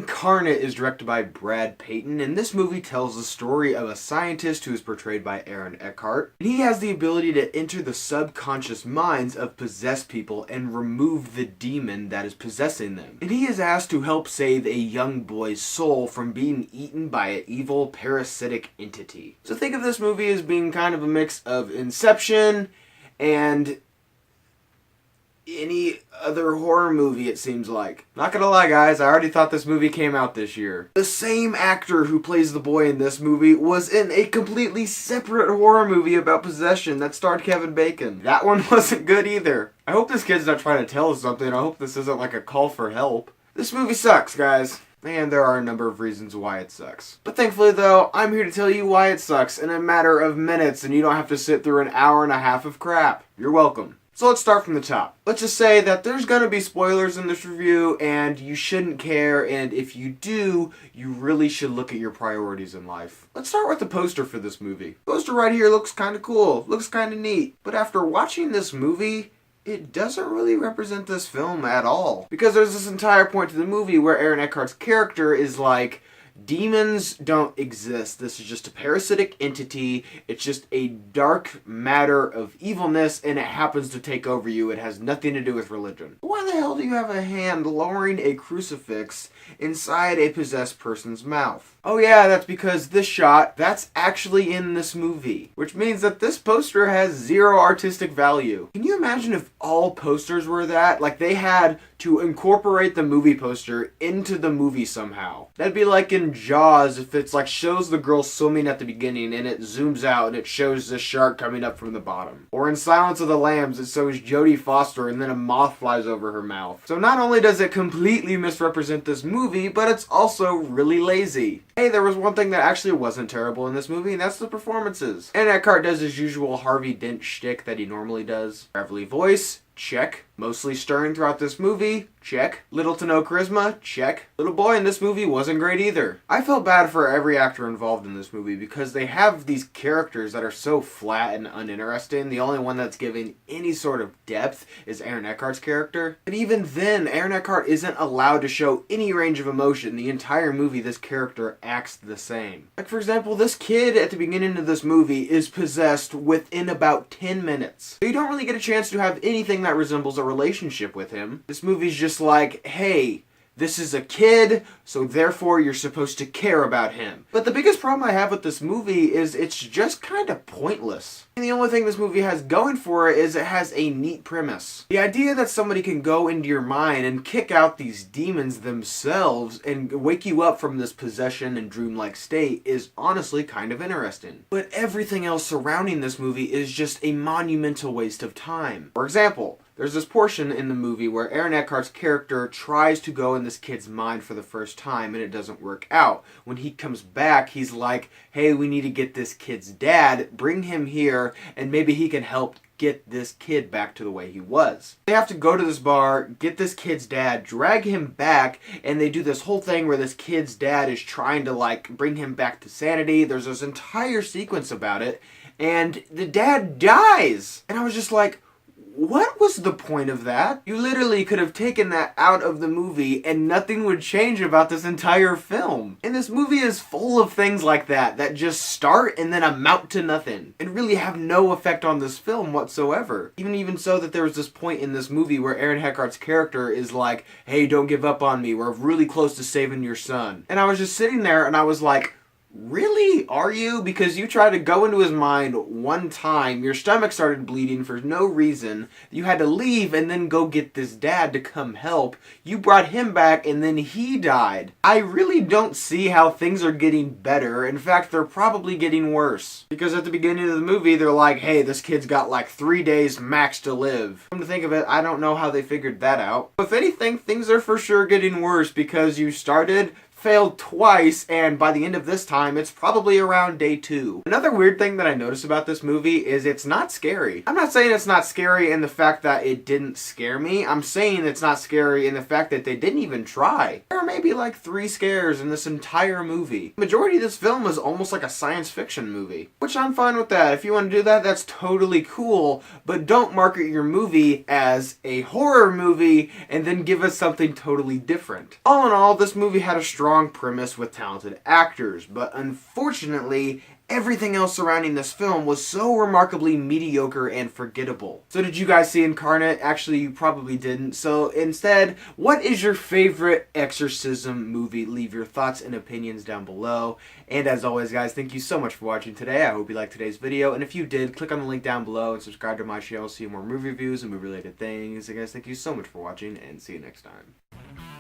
Incarnate is directed by Brad Peyton, and this movie tells the story of a scientist who is portrayed by Aaron Eckhart. And he has the ability to enter the subconscious minds of possessed people and remove the demon that is possessing them. And he is asked to help save a young boy's soul from being eaten by an evil parasitic entity. So think of this movie as being kind of a mix of Inception and any other horror movie, it seems like. Not gonna lie, guys, I already thought this movie came out this year. The same actor who plays the boy in this movie was in a completely separate horror movie about possession that starred Kevin Bacon. That one wasn't good either. I hope this kid's not trying to tell us something. I hope this isn't like a call for help. This movie sucks, guys. And there are a number of reasons why it sucks. But thankfully, though, I'm here to tell you why it sucks in a matter of minutes, and you don't have to sit through an hour and a half of crap. You're welcome. So let's start from the top. Let's just say that there's gonna be spoilers in this review, and you shouldn't care, and if you do, you really should look at your priorities in life. Let's start with the poster for this movie. The poster right here looks kinda cool, looks kinda neat, but after watching this movie, it doesn't really represent this film at all. Because there's this entire point to the movie where Aaron Eckhart's character is like, demons don't exist. This is just a parasitic entity. It's just a dark matter of evilness, and it happens to take over you. It has nothing to do with religion. Why the hell do you have a hand lowering a crucifix inside a possessed person's mouth? Oh yeah, that's because this shot, that's actually in this movie. Which means that this poster has zero artistic value. Can you imagine if all posters were that? Like they had to incorporate the movie poster into the movie somehow. That'd be like in Jaws, if it's like shows the girl swimming at the beginning and it zooms out and it shows the shark coming up from the bottom. Or in Silence of the Lambs, it shows Jodie Foster and then a moth flies over her mouth. So not only does it completely misrepresent this movie, but it's also really lazy. Hey, there was one thing that actually wasn't terrible in this movie, and that's the performances. And Eckhart does his usual Harvey Dent shtick that he normally does. Gravelly voice, check. Mostly stirring throughout this movie, check. Little to no charisma, check. Little boy in this movie wasn't great either. I felt bad for every actor involved in this movie because they have these characters that are so flat and uninteresting. The only one that's giving any sort of depth is Aaron Eckhart's character. But even then, Aaron Eckhart isn't allowed to show any range of emotion. The entire movie, this character acts the same. Like for example, this kid at the beginning of this movie is possessed within about 10 minutes. So you don't really get a chance to have anything that resembles a relationship with him. This movie's just like, hey, this is a kid, so therefore you're supposed to care about him. But the biggest problem I have with this movie is it's just kind of pointless. And the only thing this movie has going for it is it has a neat premise. The idea that somebody can go into your mind and kick out these demons themselves and wake you up from this possession and dreamlike state is honestly kind of interesting. But everything else surrounding this movie is just a monumental waste of time. For example, there's this portion in the movie where Aaron Eckhart's character tries to go in this kid's mind for the first time and it doesn't work out. When he comes back, he's like, hey, we need to get this kid's dad, bring him here, and maybe he can help get this kid back to the way he was. They have to go to this bar, get this kid's dad, drag him back, and they do this whole thing where this kid's dad is trying to like bring him back to sanity. There's this entire sequence about it, and the dad dies. And I was just like, what was the point of that? You literally could have taken that out of the movie and nothing would change about this entire film. And this movie is full of things like that that just start and then amount to nothing and really have no effect on this film whatsoever. Even so that there was this point in this movie where Aaron Eckhart's character is like, hey, don't give up on me. We're really close to saving your son. And I was just sitting there and I was like, really? Are you? Because you tried to go into his mind one time, your stomach started bleeding for no reason, you had to leave and then go get this dad to come help, you brought him back and then he died. I really don't see how things are getting better. In fact, they're probably getting worse. Because at the beginning of the movie, they're like, hey, this kid's got like 3 days max to live. Come to think of it, I don't know how they figured that out. If anything, things are for sure getting worse because you started failed twice, and by the end of this time, it's probably around day 2. Another weird thing that I noticed about this movie is it's not scary. I'm not saying it's not scary in the fact that it didn't scare me. I'm saying it's not scary in the fact that they didn't even try. There are maybe like 3 scares in this entire movie. The majority of this film is almost like a science fiction movie, which I'm fine with that. If you want to do that, that's totally cool, but don't market your movie as a horror movie and then give us something totally different. All in all, this movie had a strong premise with talented actors, but unfortunately, everything else surrounding this film was so remarkably mediocre and forgettable. So did you guys see Incarnate? Actually, you probably didn't. So instead, what is your favorite exorcism movie? Leave your thoughts and opinions down below. And as always, guys, thank you so much for watching today. I hope you liked today's video. And if you did, click on the link down below and subscribe to my channel to see more movie reviews and movie-related things. And guys, thank you so much for watching, and see you next time.